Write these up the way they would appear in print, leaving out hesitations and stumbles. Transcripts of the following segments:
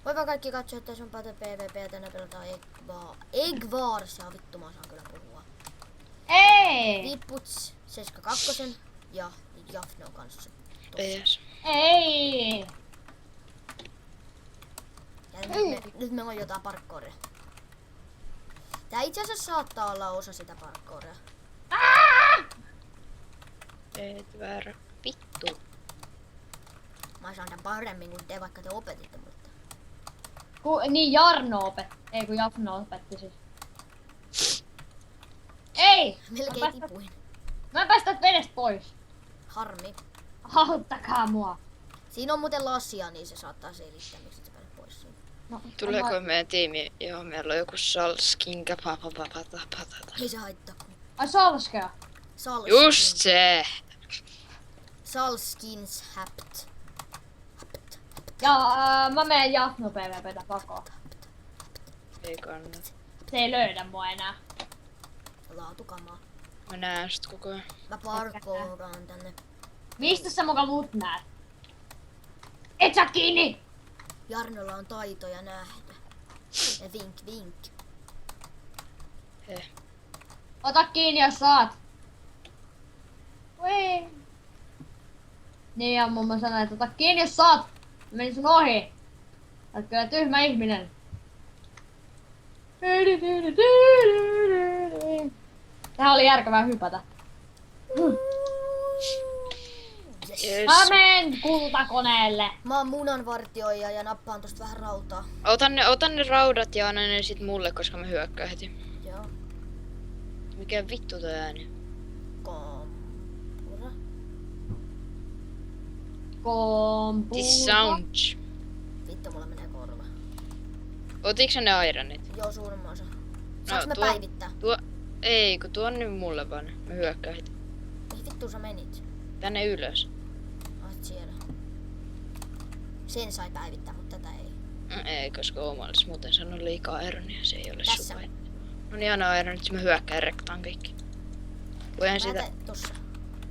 Voipa kaikki katsoa, että se on päätä PvP ja tänne pelataan Egg Warsia. Vittu mä saan kyllä puhua. Ei! Vipputs 72 ja Jafne on kanssa. PS. Ei! Ja nyt me on jotain parkouria. Tää itse asiassa saattaa olla osa sitä parkouria. Teet väärä. Vittu. Mä saan tän paremmin kuin te, vaikka te opetitte mulle. Niin Jarno ei kun Jafno opetti siis. Ei! Melkein tipuin. Mä en päästä vedestä pois. Harmi. Auttakaa mua. Siinä on muuten lasia, niin se saattaa selittää, miksi se pääsee pois siinä. No, Tuleeko meidän tiimi? Joo, meillä on joku salskinkä. Ei se haittaa. Ai salskea. Just se! Salskins hapt. Ja mä menen Jafno PvPtä pakoon. Ei kannata. Se ei löydä mua enää. Laatukamaa. Mä näen sit koko ajan. Mä parkouraan tänne. Mistä sä muka mut näet? Et saa kiinni! Jarnolla on taitoja nähdä. Ja vink vink. Heh. Ota kiinni jos saat. Ui. Niin ja mummo sanoi, että ota kiinni jos saat. Mä menin sun ohi. Olet kyllä tyhmä ihminen. Tähän oli järkevää hypätä. Yes. Mä menen kultakoneelle. Mä oon munanvartioija ja nappaan tosta vähän rautaa. Otan ne raudat ja anna ne sit mulle, koska mä hyökkään heti. Joo. Mikä vittu toi ääni? Kompura. This Kompura. sound. Vittu, mulla menee korva. Otiks sä ne ironit? Joo, suurimman osa. Saanko me tuo- päivittää? Ei, kun tuon nyt mulle vaan. Mä hyökkään heti. Mihin vittu sä menit? Tänne ylös. Olet siellä. Sen sai päivittää, mutta tätä ei. Ei, koska oma olisi muuten sanonut liikaa ironia. Se ei ole Tässä. supa. No niin, anna ironit, mä hyökkään rektaan kaikki. Voihan Mä sitä... teen tossa.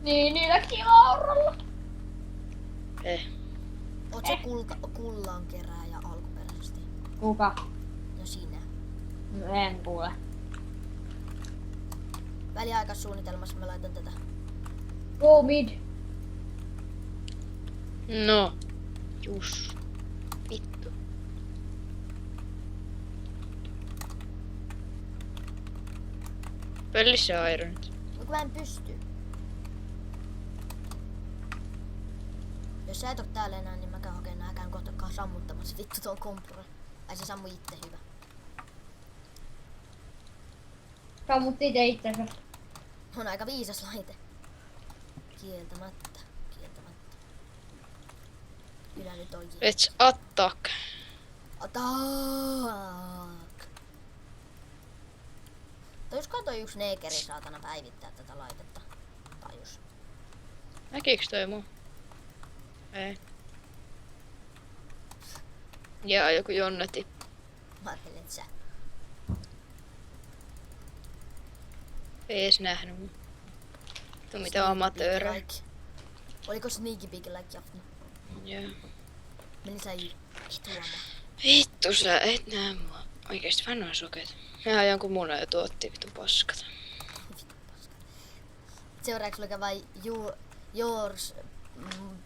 Niin, niillä kilauralla. Oot se kullan kerääjä alkuperäisesti? Kuka? No sinä. No, en kuule. Väliaikaissuunnitelmassa mä laitan tätä. Go mid. No. Jus. Vittu. Pöllissä on ironit. No kun mä en pysty. Jos sä et oo täällä enää, niin mä käyn hakemaan nääkään kohta sammuttamassa. Vittu tuon kompura. Ai se sammu itse hyvä. Sammutti itsensä. On aika viisas laite. Kieltämättä. Kieltämättä. Kyllä nyt on Let's attack. Attack! Tajusko toi yksi neekeri saatana päivittää tätä laitetta? Tajus. Näkiks toi mun? Ei. Jaa, joku Jonneti. Mä ajattelin, että sä. Ei ees nähnyt mun. Vittu mitä amatöörä. Like. Oliko Sneaky Pig like Jafna? Joo. Meni sä etuamaan. Vittu sä et näe mua. Oikeesti mä noin sokeet. Ihan jonkun munan jo tuotti vittu paskat. Vittu paska. Seuraavaksi oli vai yours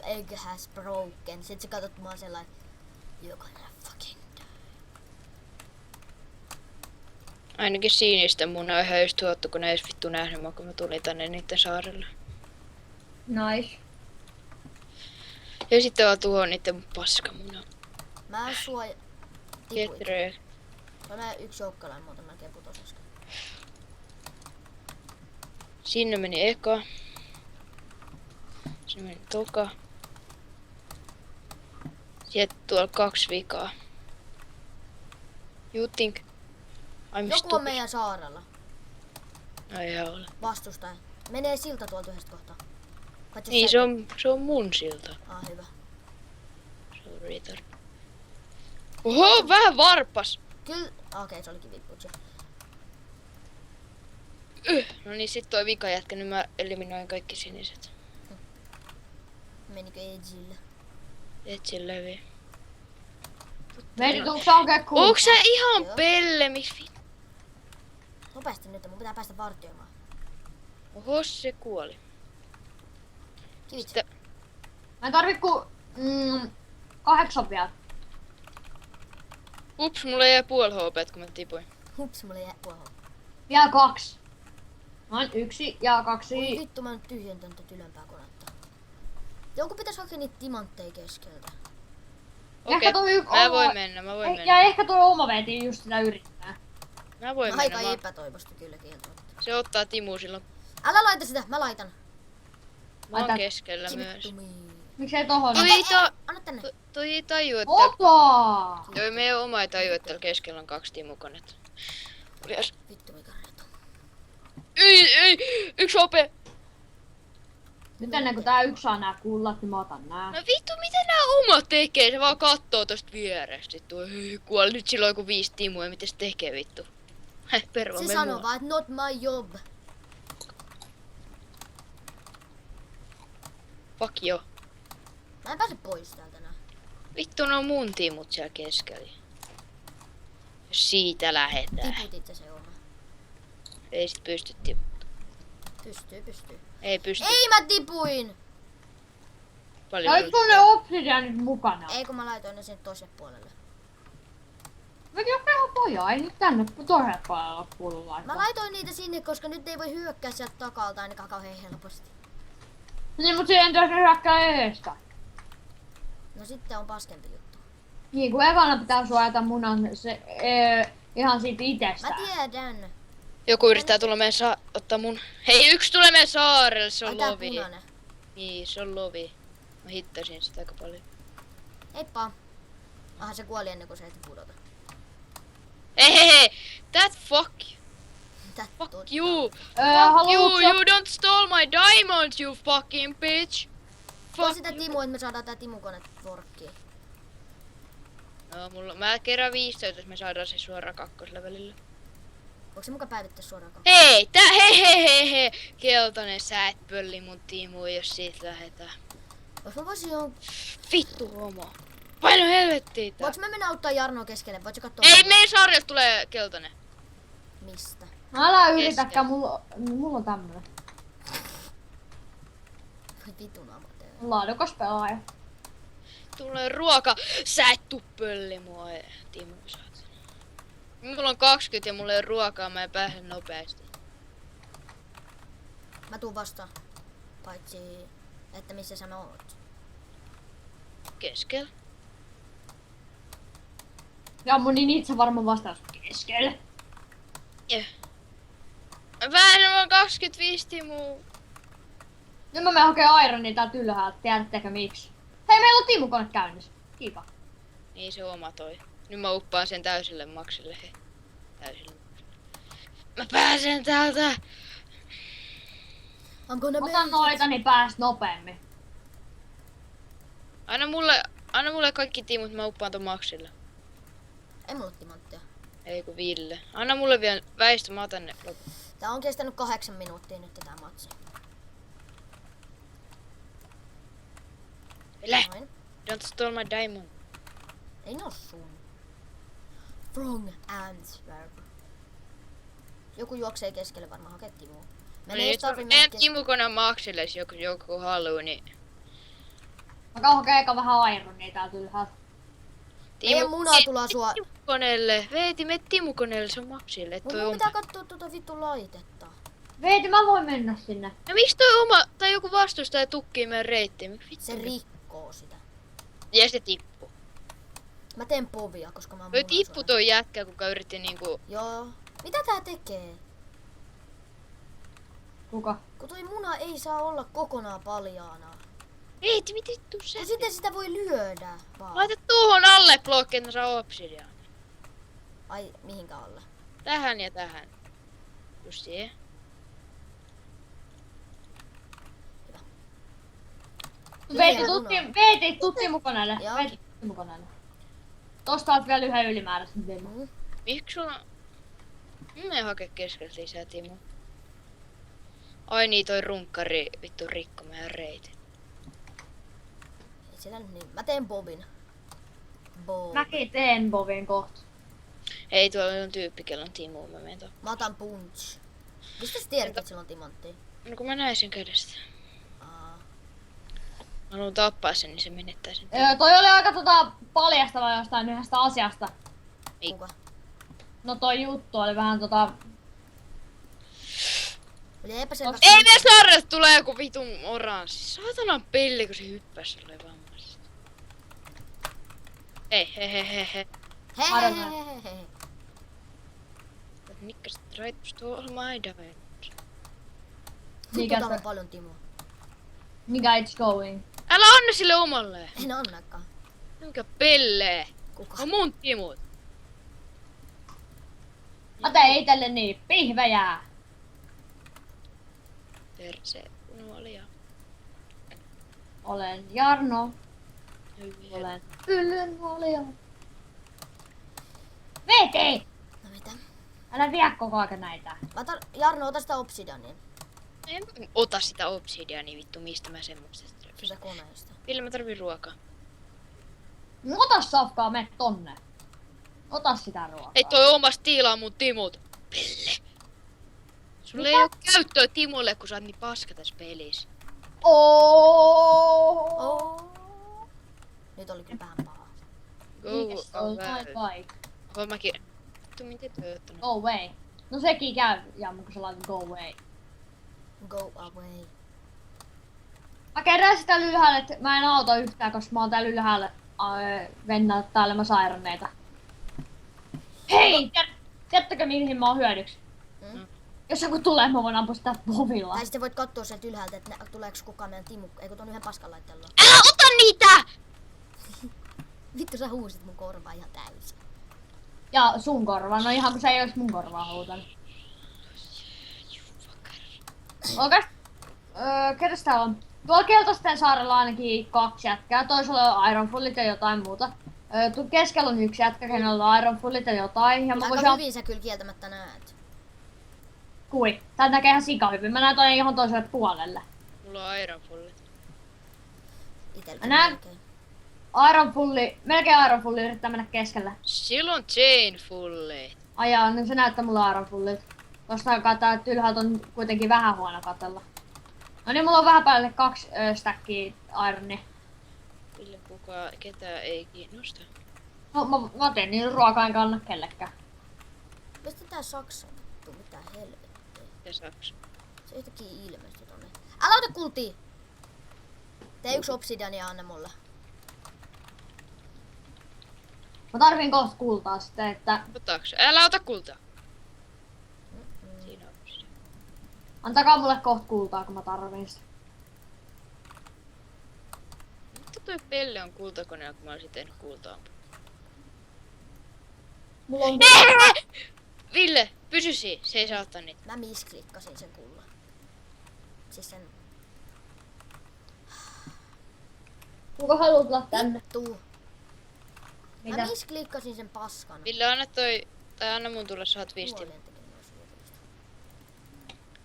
egg has broken. Sitten sä katsot mua sellainen. You're gonna fucking die. Ainakin sinistä mun on ihan just tuottu, kun ne ei edes vittu nähnyt mua, kun mä tulin tänne niitten saarelle. Nice. Ja sitten vaan tuhoon niitten paskamuna. Mä tipuin. Tietröö. Mä yksi joukkalainen muuten melkein putos äsken. Sinne meni eka. Sinne meni toka. Sieltä tuolla 2 vikaa. You think I'm Joku on stupid? meidän saarella. No ei ole. Vastustaja. Menee silta tuolta yhdestä kohtaa. Paitsi Niin, sä- se on mun silta. Hyvä. Se on retard. Oho, vähän varpas! Kyllä. Okei, se olikin vipputsi. No niin, sit toi vika jätkä, niin mä eliminoin kaikki siniset. Menikö Edgille? Et sillä levi. Veeti, onko sä oikein kultaa? Onks sä ihan Joo. pelle, miksi Nopeasti nyt, mun pitää päästä vartioimaan. Oho, se kuoli. Kivit. Sitten, Mä en tarvi ku... 8 vielä. ups, mulla jäi puoli HP, kun mä tipuin. Hups, mulla jää puohon. Vielä 2. Noin 1 ja 2. Oi vittu, mä oon tyhjentänyt tätä ylempää konetta. Joku pitäis hakea niitä timantteja keskeltä. Okei, toi mä voin mennä, mä voin Ja mennä. ehkä tuo oma veeti just sitä yrittää. Mä voin Aika mennä. epätoivosta kyllä kieltämättä. Se ottaa Timu silloin. Älä laita sitä, mä laitan. Mä oon Laita. keskellä myös. Vittu mii. Miksei tohon? Toi ei ta- Anna tänne. toi ei taju, että... Ota! Toi meidän oma ei taju, että täällä keskellä on 2 Timukonetta. Olias. Vittu mikä reto. Ei! 1 HP! Nyt ennen kuin tää yksi saa nää kullat, niin mä otan nää. No vittu, mitä nää omat tekee? Se vaan kattoo tosta vierestä. Tuo kuoli nyt silloin kun 5 Timua, ja miten se tekee vittu? Pervo, Se me sanoo mua. vaan, että not my job. Fuck jo. Mä en pääse pois täältä enää. Vittu, ne on mun Timut siellä keskellä. Jos siitä lähetään. Tiputit se oma. Ei sit pysty Timu. Pystyy. Ei pysty. Ei mä tipuin! Paljon. Ja nyt on ne obsidianit mukana. Ei kun mä laitoin ne sinne toiselle puolelle. Veti on ihan pojaa, ei nyt tänne toiselle puolelle ole kuullut Mä laittaa. laitoin niitä sinne, koska nyt ei voi hyökkää sieltä takalta ainakaan kauhean helposti. Niin, mut siihen tässä hyökkää edestä. No sitten on paskempi juttu. Niin, kun ekana pitää suojata munan se, ihan siitä Mä itestään. tiedän. Joku yrittää tulla meidän ottaa mun... Hei, yksi tulee meidän saarelle, se Ai on tää lovi. punainen. Niin, se on lovi. Mä hittasin sitä aika paljon. Heippa. Aha, se kuoli ennen kuin se ehti pudota. Hei! That fuck you! Mitä Fuck totta? you! Fuck you! Haluuks You don't stole my diamonds, you fucking bitch! Tuo Fuck sitä you! Timu, että me saadaan tää Timukone workkiin. No, mä kerään 15, jos me saadaan se suoraan kakkoslevelille. Onko se muka päivittää suoraan Hei! Hei! Keltainen, sä et pölli mun Timu, jos siitä lähetään. Jos mä voisin jo... Vittu homo. Paino helvettiin tää. Voinko mä mennä auttaa Jarnoa keskelle? Voitko katsoa? Ei, meidän sarjasta tulee keltainen. Mistä? Älä yritäkään, mulla on tämmönen. Vitun amatööri. Laadukas pelaaja. Tulee ruoka. Sä et tuu pölli mua, Timu, saat. Mulla on 20 ja mulla ei ole ruokaa, mä en pääse nopeasti. Mä tuun vastaan. Paitsi, että missä sä oot. Keskellä. Ja mun niin itse varma vastaus keskelle. Mä pääsen vaan 25 Timua. Nyt mä menen hakemaan Ironia täältä ylhäältä, tiedättekö miksi? Hei, meillä on Timukone käynnissä. Kiipa. Niin se oma toi. Nyt mä uppaan sen täysille maksille. He. Täysille. Mä pääsen täältä. I'm gonna Ota make noita, niin pääst nopeammin. Anna mulle kaikki Timut, mä uppaan ton maksille. Ei mulla timanttia. Ei kun Ville. Anna mulle vielä väistö, mä otan ne loput. Tää on kestänyt 8 minuuttia nyt tää matsi. Ville! Noin. Don't stole my diamond. Ei ne oo sun. Wrong answer. Joku juoksee keskelle varmaan hakee Timua. Menee Niin, jos tarvii mennä meidän keskelle. Timukone maksille, jos joku haluu, niin... Mä käyn hakemaan eka vähän Ironia täältä ylhäältä. Meidän munaa tullaan sua... Timukoneelle. Veeti, me Timukoneelle, se on maksille. Et Mut toi mun oma. pitää kattoo tuota vittu laitetta. Veeti, mä voin mennä sinne. No miksi toi oma, tai joku vastustaja tukkii meidän reittiin? Miksi vittu? Se rikkoo sitä. Ja se tippu. Mä teen povia, koska mä oon Toi munaa tippu suoraan. toi jätkä, kuka yritti niinku... Joo. Mitä tää tekee? Kuka? Kun toi muna ei saa olla kokonaan paljaana. Veeti, mitä vittu sä? Ja sitten sitä voi lyödä vaan. Laita tuohon alle blokki, että mä saan obsidian. Ai, mihinkä alle? Tähän ja tähän. Just siihen. Veeti, munaa. tuu Timukoneelle. Joo. Veeti, Timukoneelle. Tosta oot vielä yhden ylimääräisen Timu. Mm. Miksi sulla... Mä en hake keskeltä lisää Timu. Ai niin, toi runkkari vittu rikko meidän reitin. Ei siellä nyt niin. Mä teen Bobin. Bob. Mäkin teen Bovin kohta. Ei, tuolla on tyyppi, kello on Timo, mä menen tuohon. Mä otan punch. Mistä sä tiedät, että sillä on timanttia? No kun mä näin sen kädestä. Aa. Mä haluan tappaa sen, niin se menettää sen. Toi oli aika paljastava jostain yhdestä asiasta. Ei. Kuka? No toi juttu oli vähän Oli epäselvä. Ei ne sarret tulee joku vitun oranssi. Saatanan pilli, kun se hyppäs sulle vammasta. Hei. Hehehehehe. Nikkas tried to stole my diamond. Vittu Mikä täällä on se? paljon Timoa. mikä it's going. Älä anna sille omalle. En annakaan. Mikä pelle? Kuka? On mun Timot. Mä tein itelle niin pihvejää. Terse nuolia. Olen Jarno. Hyviä. Olen Pyllyn nuolia. Veti! No mitä? Älä vie koko ajan näitä. Jarno, ota sitä obsidiania. En ota sitä obsidiania vittu, mistä mä semmoisesta Sitä repistä. koneesta. Ville mä tarvin ruokaa. Ota safkaa, mene tonne. Ota sitä ruokaa. Ei toi omas tiilaa mun Timot. Pelle. Sulla ei Mitä? oo käyttöä Timolle, kun sä oot niin paska tässä pelissä. Oh. Nyt oli kyllä vähän paha. Mikäs toi away. vai? Oon mäkin. Vittu miten toi ottanut? Go away. No sekin käy, Jammu, kun sä laitat go away. Go away. Mä kerään sitä ylhäälle, että mä en auta yhtään, koska mä oon täällä ylhäällä vennailemassa ironeita. Hei! Tiedättekö mihin mä oon hyödyksi? Mm? Jos joku tulee, mä voin ampua sitä povilla. Tai sitten voit katsoa sieltä ylhäältä, että tuleeko kukaan meidän Timu. Eikö ton yhden paskan laitteella? Älä ota niitä! Vittu sä huusit mun korvaa ihan täysin. Ja sun korvaa, no ihan kun se ei ois mun korvaa huutanut. Oikeas? Ketäs täällä on? Tuolla Keltaisten saarella ainakin 2 jätkää, toisella on Ironfullit ja jotain muuta. Keskellä on 1 jätkä, kenellä on Ironfullit ja jotain. Ja mä voisin Aika hyvin sä kyllä kieltämättä näet. Kui. Tää näkee ihan sika hyvin. Mä näen tonne ihan toiselle puolelle. Mulla on ironfullit. Itelläkin Mä näen- melkein. Melkein Ironfulli yrittää mennä keskelle. Silloin chain fulli. Ajaa, niin se näyttää mulle Ironfullit. Tosta katsotaan, että ylhäältä on kuitenkin vähän huono katella. No niin, mulla on vähän päälle 2 stackia ironia. Ville kukaan, ketään ei kiinnosta. No, mä teen niin ruokaa enkä anna kellekään. Pistetään Saksa. Vittu mitä helvettiä. Ja Saksa. Se yhtäkkiä ilmestyi tonne. Älä ota kultia! Tee 1 obsidian ja anna mulle. Mä tarvin kohta kultaa sitten, että Otaaks? Älä ota kultaa. Siinä on se. antakaa mulle kohta kultaa, kun mä tarvin sitä. Mitä toi pelle on kultakoneella, kun mä olisin tehnyt kultaa? Mulla on... Ville, pysy siinä. Se ei saa ottaa niitä. Mä misklikkasin sen kullan. Siis sen Kuka haluat tulla tänne? vittu. Mä Mitä? misklikkasin sen paskan. Ville, anna toi, tai anna mun tulla, saat 5 Nuolien Timoa. tekeminen olisi hyödyllistä.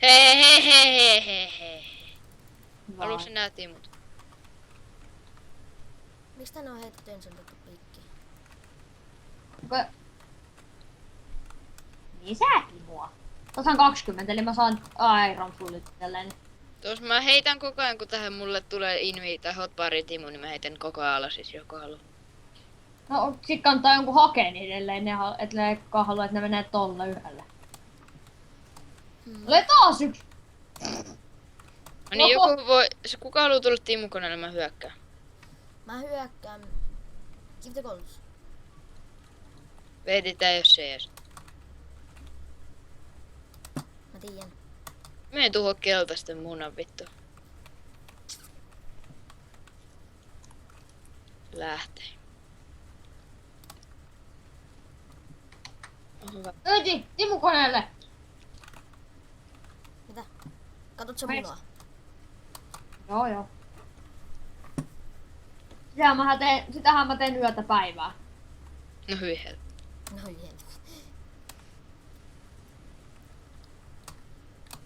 Hehehehehe. Haluatko nää Timot? Miksi tänne on heitetty ensin otettu pikki? Onko... Niin säkin mua. Tuossa on 20, eli mä saan Ironfullit itselleen. Tuossa mä heitän koko ajan, kun tähän mulle tulee invi tai hotbari Timu, niin mä heitän koko ajan alas, siis joku haluaa. No sit kannattaa jonkun hakea niitä, ellei ne halua, että ne menee tolle yhdelle. Ole taas yksi! No niin, joku voi, se kuka haluaa tulla Timun koneelle, mä hyökkään. Mä hyökkään. Give the goals. Veetitään jos se ees. Mä tiedän. Mene tuohon keltaisten munan vittu. Lähtee. On hyvä. Öiti, Timu koneelle! Mitä? Katot sä Mä en- munaa? Joo. Sitähän mä teen yötä päivää. No hyvin helppo. No hieno.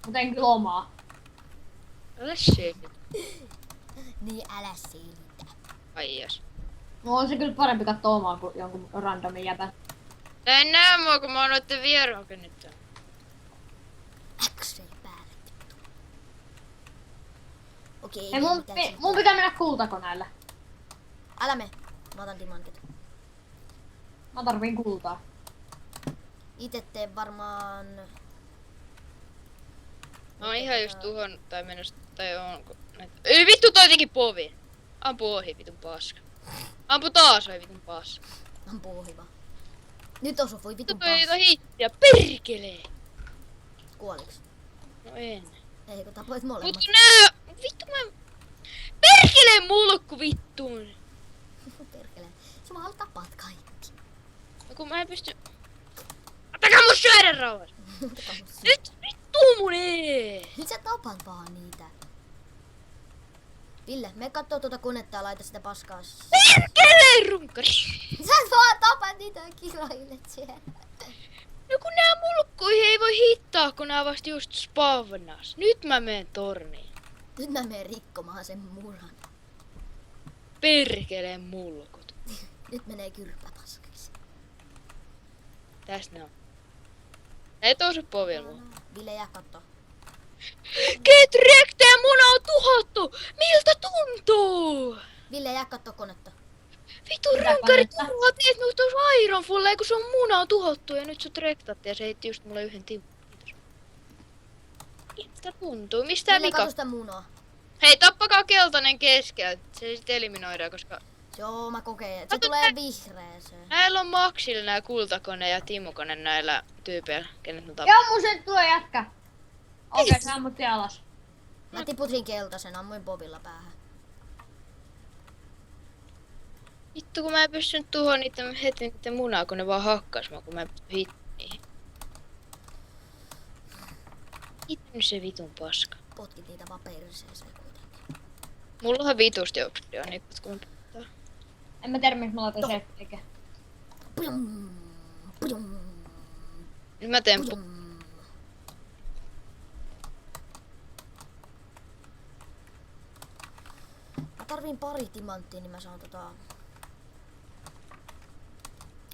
Mä teen kyllä omaa. Älä se. Niin älä selitä. Ai jas. No on se kyllä parempi katsoa omaa kuin jonkun randomin jäbän. Tää ei näe mua, kun mä oon noitten vierokennettä. X-ray päälle, vittu. Okei, Hei, mun pitää mennä kultakoneelle. Älä me. Mä otan diamantit. Mä tarviin kultaa. Ite teen varmaan... Mä oon ihan just tuhon tai menossa, tai onko näitä... Ei vittu toi teki povi! Ampu ohi vitun paska. Ampu taas ohi vitun paska. Ampuu hyvä. Nyt osu, voi Vittu vitun toi paska. hittiä, perkelee! Kuoliks? No en. Ei, kun tapoit molemmat. Mut kun nää... Vittu mä... Perkelee mulkku vittuun! Perkele. Sumalla tapaat kaikki. No kun mä en pysty... Ottakaa mun syödä rauhassa! Nyt vittu mun ei! Nyt sä tapat vaan niitä. Ville, me kattoo tuota konetta ja laita sitä paskaa. Perkelee runkari! Sä vaan tapat niitä ja kilailet siellä. No kun nää mulkkuihin ei voi hittaa, kun nää vasta just spavnas. Nyt mä menen torniin. Nyt mä menen rikkomaan sen muran. Perkelee mulkut. Nyt menee kyrpä paskaksi. Tässä ne on. Ei toisu povilla. Ville, jää kattoo. Get tää muna on tuhottu! Miltä tuntuu? Ville, jää kattoo konetta. Vitu runkari turhaa teet mut tos Iron Fulle, kun sun muna on tuhottu ja nyt sut rektatte ja se heitti just mulle yhden tiukun. Kiitos. Miltä tuntuu? Mistä Ville, vika? katso sitä munaa. Hei, tappakaa keltainen keskellä. Se sit eliminoidaan, koska Joo, mä kokeen. Se Kato, tulee vihreeseen. näillä on Maxilla nää kultakone ja Timukone näillä tyypeillä, kenet ne tappaa. Ja mun sen tuo jätkä. Okei, se ammutti alas. Mä tiputin keltaisen, ammuin Bobilla päähän. Vittu kun mä en pystynyt tuhoon niitten munaa, kun ne vaan hakkas mua, kun mä en pysty hittiin. Hitty se vitun paska. Potkit niitä vaan perseeseen kuitenkin. Mulla on vitusti obsidiaania, kun mä pitää. En mä tiedä, miksi mä laitan se eikä. Pujum, pujum, Nyt mä teen pujum. Mä tarviin pari timanttia, niin mä saan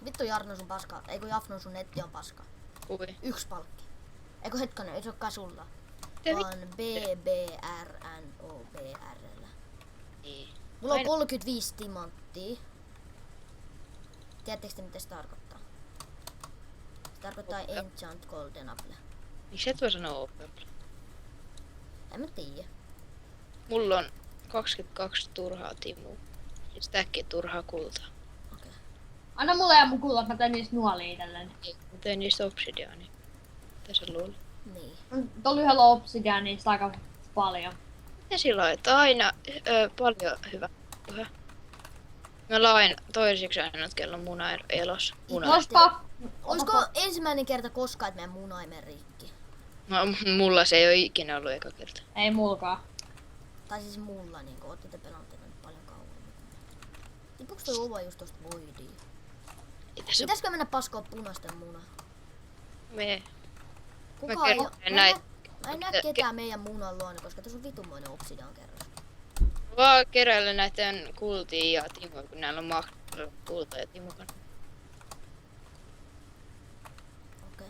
Vittu Jarno sun paska. Eikö Jafno sun netti on paska. Kui. 1 palkki. Eikö hetkonen, ei se olekaan sulla. Mitä Vaan BBRNOBRllä. Niin. Mulla on Aina- 35 timanttia. Tiedättekö te mitä se tarkoittaa? Se tarkoittaa Enchant Golden Apple. Miksi et voi sanoa Opel? En mä tiedä. Mulla on 22 turhaa timua. Siis tämäkin turhaa kultaa. Okei. Anna mulle ja mun kullat, mä teen niistä nuolia itselleni. Mä tein niistä obsidiaania. Mitä sä luulet? Niin. Tuolla yhdellä obsidian niistä aika paljon. Mitä sillä että aina paljon hyvä. Mä lain toisiksi aina, kello muna elossa. Muna. Koska... Olisiko ensimmäinen kerta koskaan, että meidän muna ei mene rikki? No, mulla se ei oo ikinä ollut eka kerta. Ei mulkaa. Tai siis mulla, niin kun ootte te pelanneet nyt paljon kauemmin. Tippuuko toi ova just tosta voidiin? Ei tässä Pitäisikö mennä paskoon punaisten muna? me. Kukaan ei oo... kerron näitä. Mä en näe ketään meidän munan luona, koska tässä on vitunmoinen obsidian kerros. Vaan keräillä näiden kultia ja timoja, kun näillä on kulta ja timukana. Okei.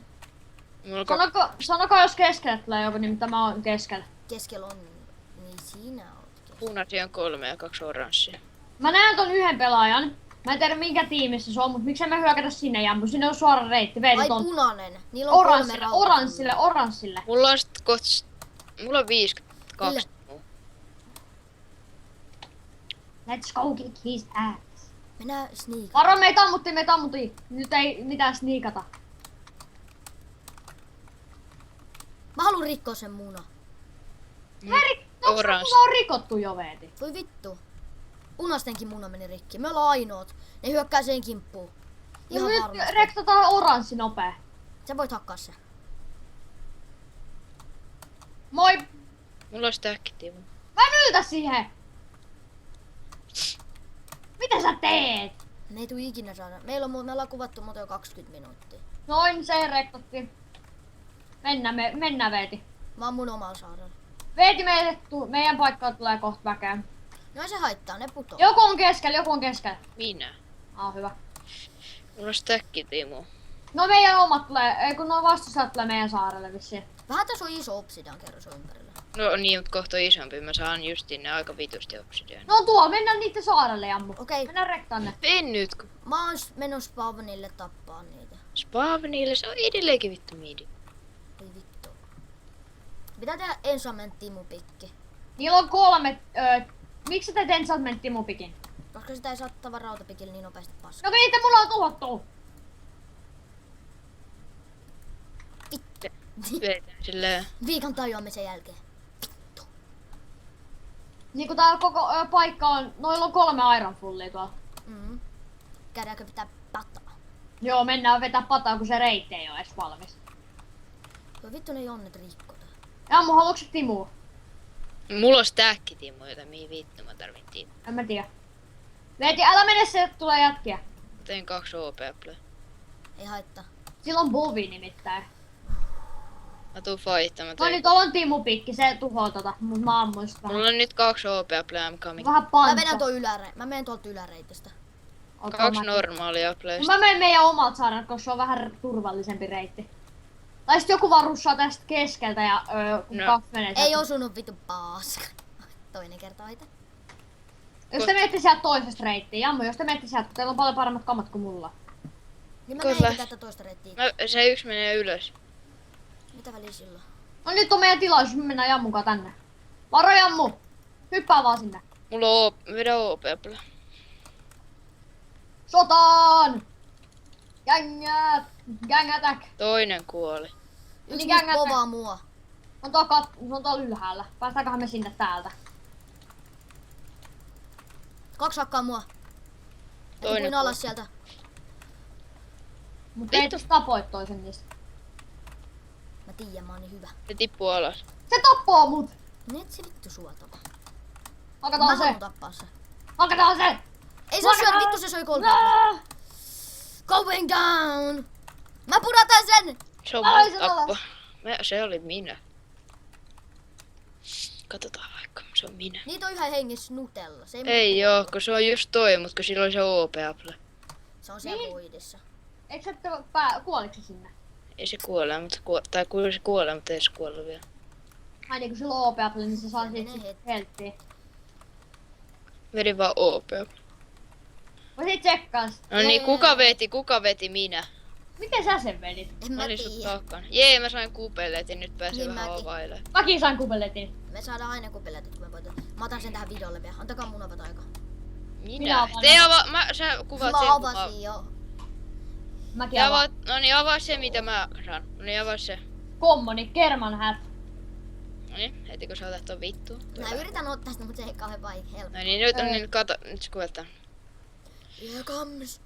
Mulla on Sanoko jos keskellä tulee joku, niin mitä mä oon keskellä. Keskellä on... Niin siinä oot keskellä. punaisia on 3 ja 2 oranssia. Mä näen ton yhden pelaajan. Mä en tiedä minkä tiimissä se on, mut miksei me hyökätä sinne jammu. Sinne on suora reitti. Veeti Ai ton punainen. Niillä on 3 oranssille, oranssille, oranssille. Mulla on sit mulla on 52 Kyllä. timua. Let's go kick his ass. Mennään sneak. Varo, meitä ammuttiin. Nyt ei mitään sniikata. Mä haluan rikkoa sen muna. Heri, onks Oranssi. mulla on rikottu jo, Veeti? Voi vittu. Punaistenkin muna meni rikki. Me ollaan ainoat. Ne hyökkää sen kimppuun. No Ihan nyt varmasti. rektataan oranssi nopee. Sä voit hakkaa se. Moi! Mulla on stäkkitimu. Mä en yltä siihen! Mitä sä teet? Ne ei tuu ikinä saada. Me ollaan kuvattu muuta jo 20 minuuttia. Noin, se rektattiin. Mennään Veeti. Mä oon mun omalla saarella. Veeti, meidän paikkaan tulee kohta väkeä. No ei se haittaa, ne putoo. Joku on keskellä. Minä. Hyvä. Mulla on stäkki, Timo. No meidän omat tulee, ei kun nuo vastustajat tulee meidän saarelle vissiin. Vähän tässä on iso obsidian kerros ympärillä. No niin, mut kohta on isompi. Mä saan justiin ne aika vitusti obsidian. No tuo, mennään niitten saarelle, Jammu. Okei. Mennään rektanne. En nyt, kun Mä oon mennyt spawnille tappaa niitä. Spawnille se on edelleenkin vittu midi. Ei vittu. Pitää tehdä enchantment timupikki. Niillä on 3, miksi sä teet enchantment timupikin? Koska sitä ei saa tavan rautapikillä niin nopeasti paskaa. No niitä mulla on tuhottu. Vetään silleen. Viikon tajuamisen jälkeen. Niinku tää koko paikka on, noilla on 3 iron fullia tuolla. Käydäänkö pitää pataa? Joo, mennään vetää pataa, kun se reitti ei oo edes valmis. Joo vittu ne jonnet rikkoo. Jammu, haluatko sä Timua? Mulla on stäkki, Timo, jota mihin vittu mä tarvittiin. En mä tiedä. Veeti, älä mene se, että tulee jätkiä. Tein 2 OP-play. Ei haittaa. Sillä on bovi nimittäin. Mä tuun fightamaan. No niin, tuolla on Timupikki, se tuhoaa mut mä ammuin sitä vähän. Mulla on nyt 2 OP-play, mikä on Vähän Mä pantsa. vedän tuon mä menen tuolta yläreitistä. 2 normaalia playsta. Mä menen meidän omat saaret, koska se on vähän turvallisempi reitti. Tai sit joku vaan russaa tästä keskeltä ja kun No. kaksi menee Ei sieltä. osunut vittu paska. Toinen kerta oita. Jos te menette sieltä toisesta reittiin, Jammu, jos te menette sieltä, kun teillä on paljon paremmat kamat kuin mulla. Niin mä Kyllä. menen tätä toista reittiä. Se yksi menee ylös. Mitä väliä sillä on? No nyt on meidän tilaisuus, me mennään Jammun kanssa tänne. Varo Jammu! Hyppää vaan sinne. Mulla on vedä OP-play. Sotaan! Gängät! Gang attack! Toinen kuoli. Yksi Niin niistä kängät povaa mua. On se on tuolla ylhäällä. Päästäänköhän me sinne täältä? 2 hakkaa mua. Toinen Toinen alas sieltä. Mutta ei tossa tapoit toisen niistä. Mä tiedän, mä oon niin hyvä. Se tippuu alas. Se tappoo mut! Nyt se vittu suotava. Mä Hakataan se! haluun tappaa se. Hakataan se! Ei se syö, vittu se söi 3. Ah! Going down! Mä pudotan sen! Se on Ai, mun se tappo. alas. Se oli minä. Katsotaan vaikka, se on minä. Niitä on yhä hengissä Nutella. Se Ei oo, kun se on just toi, mut kun sillä oli se OP-play. Se on siellä Niin. voidissa. Eikö sä kuoliko se sinne? Ei se kuole, mutta tai kyllä se kuolee, mutta ei se kuollut vielä. Ai niin kun sillä on OP-apple, niin se saa Se siitä menee sit helttiä. Vedin vaan OP. Mä sit tsekkaas. No niin, kuka veti minä? Miten sä sen vedit? En Mä mä olin sut tiedä. takana. Jee, mä sain kupelletin, nyt pääsen Niin vähän mäkin. availemaan. Mäkin sain kupelletin. Me saadaan aina kupeletit, kun me voitaan. Mä otan sen tähän videolle vielä. Antakaa mun avata aika. Minä Minä? avaan. Sä kuvaat Mä sen avasin jo. Mäkin avaan. No niin, avaa se mitä mä saan. No niin, avaa se. Kommoni, Kerman hat. No niin, heti kun sä otat ton vittu. Mä yritän ottaa sitä, mutta se ei kauhean vaikea. No niin, nyt on niin, kato, nyt se kuvataan. Here comes.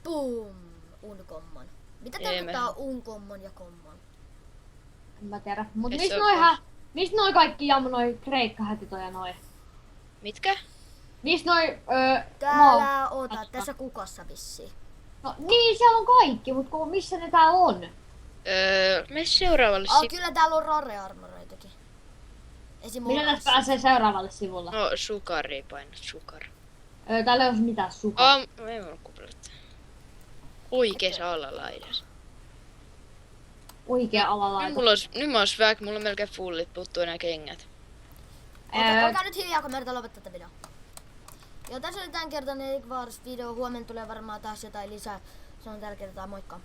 Boom. Uncommon. Mitä Ei tarkoittaa uncommon ja common? En mä tiedä. Mut Ei mistä se noi, oo mistä noi kaikki Jammu noi kreikkahätitoja noi? Mitkä? Mistä noi Täällä ota, tässä kukossa vissiin. No niin, siellä on kaikki, mut missä ne täällä on? Mene seuraavalle Kyllä täällä on rare-armoreitakin. Esim. Minä mulla näet pääsee seuraavalle sivulla. No, sukari, painat sukar. Täällä ei oo mitään sukaa. Ei mulla kupeletta. Oikees alalaidassa. Oikea Nyt alalaita. nyt mä oon swag, mulla on melkein fullit, puuttuu enää kengät. Olkaa nyt hiljaa, kun me yritetään lopettaa tätä videoa. Joo, tässä oli tämänkertainen Egg Wars video. Huomenna tulee varmaan taas jotain lisää. Se on tällä kertaa, moikka.